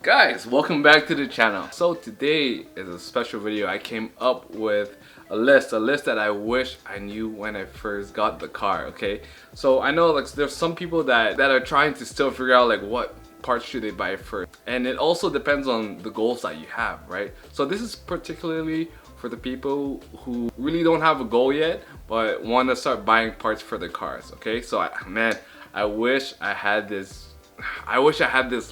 Guys, welcome back to the channel. So today is a special video. I came up with a list that I wish I knew when I first got the car. Okay, so I know like there's some people that are trying to still figure out like what parts should they buy first, and it also depends on the goals that you have, right? So this is particularly for the people who really don't have a goal yet but want to start buying parts for their cars. Okay, so I wish I had this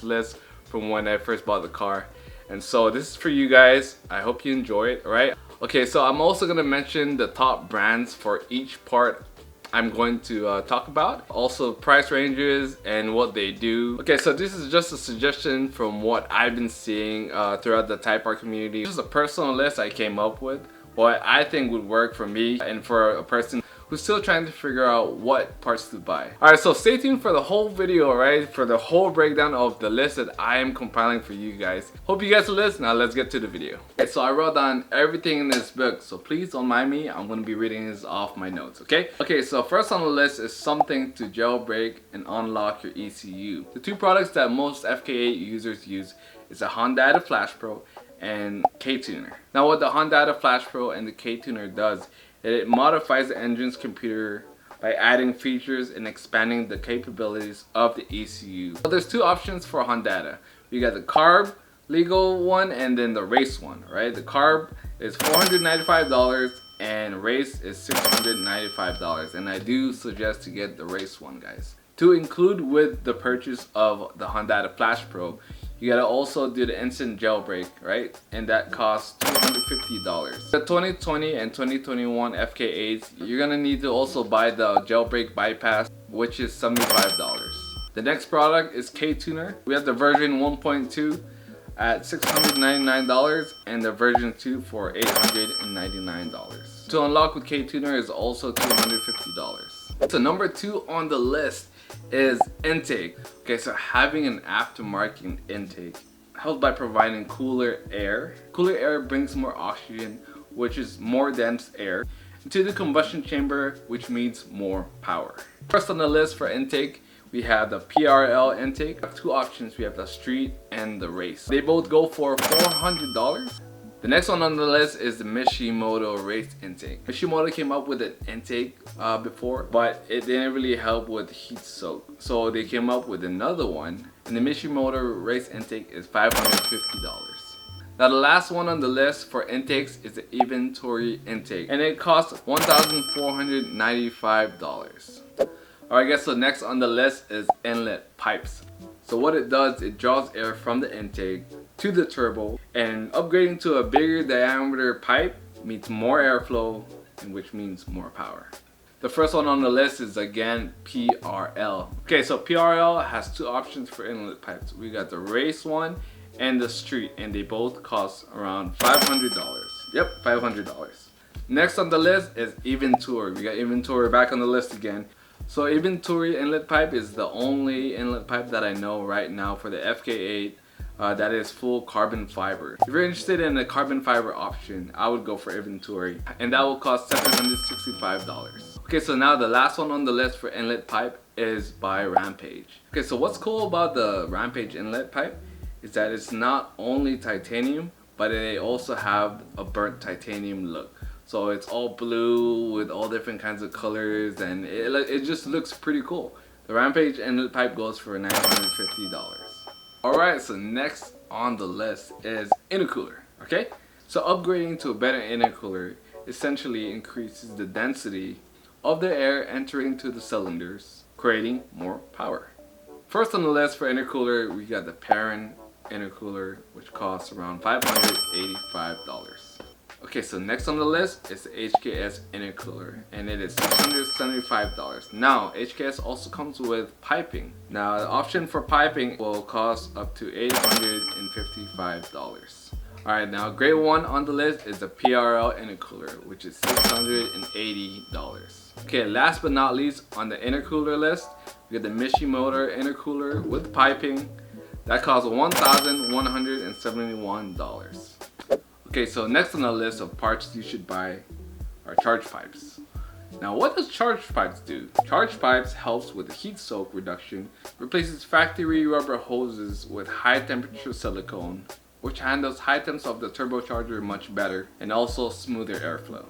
list from when I first bought the car, and so this is for you guys. I hope you enjoy it. All right, okay, so I'm also gonna mention the top brands for each part I'm going to talk about, also price ranges and what they do. Okay, so this is just a suggestion from what I've been seeing throughout the Type R community. This is a personal list I came up with, what I think would work for me and for a person who's still trying to figure out what parts to buy. Alright, so stay tuned for the whole video, right? For the whole breakdown of the list that I am compiling for you guys. Hope you guys will listen. Now let's get to the video. Okay, so I wrote down everything in this book, so please don't mind me. I'm gonna be reading this off my notes, okay? Okay, so first on the list is something to jailbreak and unlock your ECU. The two products that most FK8 users use is the Honda Flash Pro and K-Tuner. Now what the Honda Flash Pro and the K-Tuner does, it modifies the engine's computer by adding features and expanding the capabilities of the ECU. So there's two options for Honda. You got the carb legal one and then the race one, right? The carb is $495 and race is $695, and I do suggest to get the race one, guys. To include with the purchase of the Honda Flash Pro, you gotta also do the instant jailbreak, right? And that costs $250. The 2020 and 2021 FK8s, you're gonna need to also buy the jailbreak bypass, which is $75. The next product is K-Tuner. We have the version 1.2 at $699 and the version 2 for $899. To unlock with K-Tuner is also $250. So number 2 on the list is intake. Okay, so having an aftermarket intake helps by providing cooler air. Cooler air brings more oxygen, which is more dense air, to the combustion chamber, which means more power. First on the list for intake, we have the PRL intake. We have two options. We have the street and the race. They both go for $400. The next one on the list is the Mishimoto race intake. Mishimoto came up with an intake before, but it didn't really help with heat soak. So they came up with another one, and the Mishimoto race intake is $550. Now the last one on the list for intakes is the inventory intake, and it costs $1,495. Alright guys, so next on the list is Inlet Pipes. So what it does, it draws air from the intake to the turbo, and upgrading to a bigger diameter pipe means more airflow, and which means more power. The first one on the list is again PRL. Okay, so PRL has two options for inlet pipes. We got the race one and the street, and they both cost around $500. Yep, $500. Next on the list is Inventory. We got Inventory back on the list again. So Inventory inlet pipe is the only inlet pipe that I know right now for the FK8 that is full carbon fiber. If you're interested in the carbon fiber option, I would go for Inventory, and that will cost $765. Okay, so now the last one on the list for inlet pipe is by Rampage. Okay, so what's cool about the Rampage inlet pipe is that it's not only titanium, but they also have a burnt titanium look. So it's all blue with all different kinds of colors, and it just looks pretty cool. The Rampage inlet pipe goes for $950. Alright, so next on the list is intercooler. Okay, so upgrading to a better intercooler essentially increases the density of the air entering to the cylinders, creating more power. First on the list for intercooler, we got the Perrin intercooler, which costs around $585. Okay, so next on the list is the HKS intercooler, and it is $675. Now, HKS also comes with piping. Now, the option for piping will cost up to $855. Alright, now grade 1 on the list is the PRL intercooler, which is $680. Okay, last but not least on the intercooler list, we got the Mishimoto intercooler with piping. That costs $1,171. Okay, so next on the list of parts you should buy are charge pipes. Now what does charge pipes do? Charge pipes helps with heat soak reduction, replaces factory rubber hoses with high temperature silicone, which handles high temps of the turbocharger much better and also smoother airflow.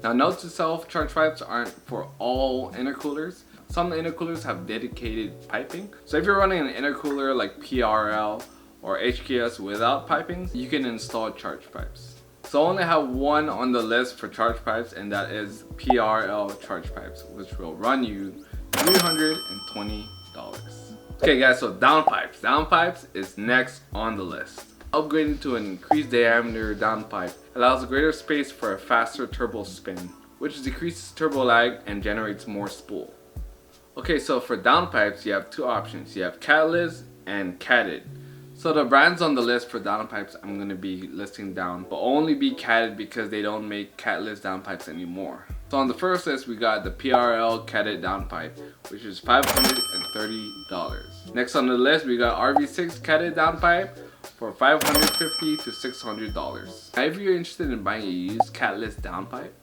Now note to self, charge pipes aren't for all intercoolers. Some intercoolers have dedicated piping. So if you're running an intercooler like PRL or HKS without piping, you can install charge pipes. So I only have one on the list for charge pipes, and that is PRL charge pipes, which will run you $320. Okay guys, so downpipes. Downpipes is next on the list. Upgrading to an increased diameter downpipe allows greater space for a faster turbo spin, which decreases turbo lag and generates more spool. Okay, so for downpipes, you have two options. You have catless and catted. So the brands on the list for downpipes I'm going to be listing down will only be catted because they don't make catless downpipes anymore. So on the first list we got the PRL catted downpipe, which is $530. Next on the list we got RV6 catted downpipe for $550 to $600. Now if you're interested in buying a used catless downpipe,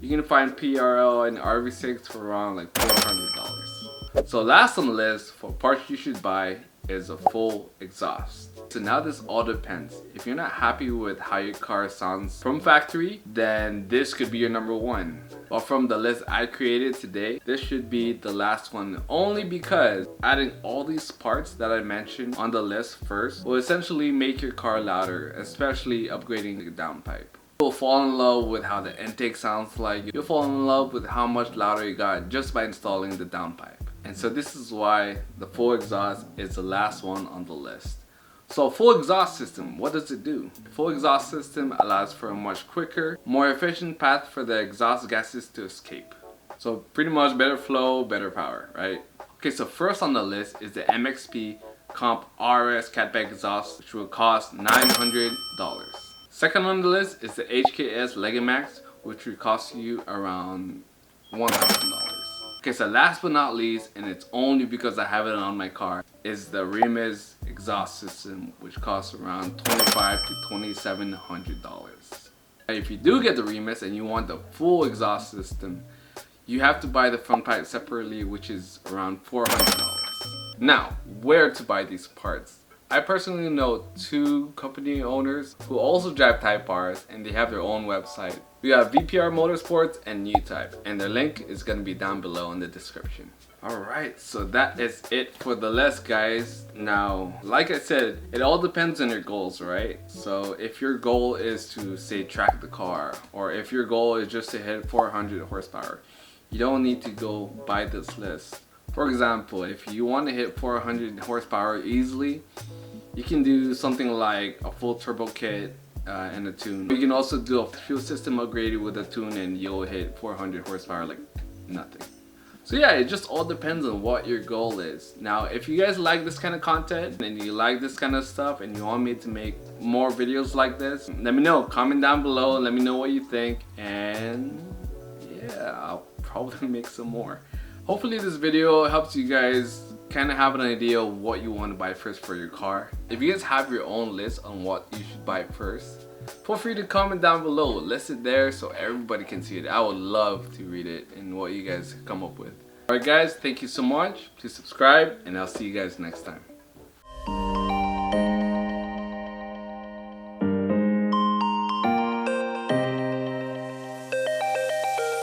you can find PRL and RV6 for around like $400. So last on the list for parts you should buy is a full exhaust. So now this all depends. If you're not happy with how your car sounds from factory, then this could be your number one. But from the list I created today, this should be the last one, only because adding all these parts that I mentioned on the list first will essentially make your car louder, especially upgrading the downpipe. You'll fall in love with how the intake sounds like. You'll fall in love with how much louder you got just by installing the downpipe. And so this is why the full exhaust is the last one on the list. So full exhaust system, what does it do? The full exhaust system allows for a much quicker, more efficient path for the exhaust gases to escape. So pretty much better flow, better power, right? Okay, so first on the list is the MXP Comp RS catback exhaust, which will cost $900. Second on the list is the HKS Legimax, which will cost you around $1,000. Okay, so last but not least, and it's only because I have it on my car, is the Rimes exhaust system, which costs around $2,500 to $2,700. If you do get the Rimes and you want the full exhaust system, you have to buy the front pipe separately, which is around $400. Now, where to buy these parts? I personally know two company owners who also drive Type Rs, and they have their own website. We have VPR Motorsports and New Type, and their link is going to be down below in the description. Alright, so that is it for the list, guys. Now, like I said, it all depends on your goals, right? So if your goal is to, say, track the car, or if your goal is just to hit 400 horsepower, you don't need to go buy this list. For example, if you want to hit 400 horsepower easily, you can do something like a full turbo kit and a tune. You can also do a fuel system upgrade with a tune and you'll hit 400 horsepower like nothing. So yeah, it just all depends on what your goal is. Now, if you guys like this kind of content and you like this kind of stuff and you want me to make more videos like this, let me know. Comment down below and let me know what you think, and yeah, I'll probably make some more. Hopefully this video helps you guys kind of have an idea of what you want to buy first for your car. If you guys have your own list on what you should buy first, feel free to comment down below. List it there so everybody can see it. I would love to read it and what you guys come up with. Alright guys, thank you so much. Please subscribe and I'll see you guys next time.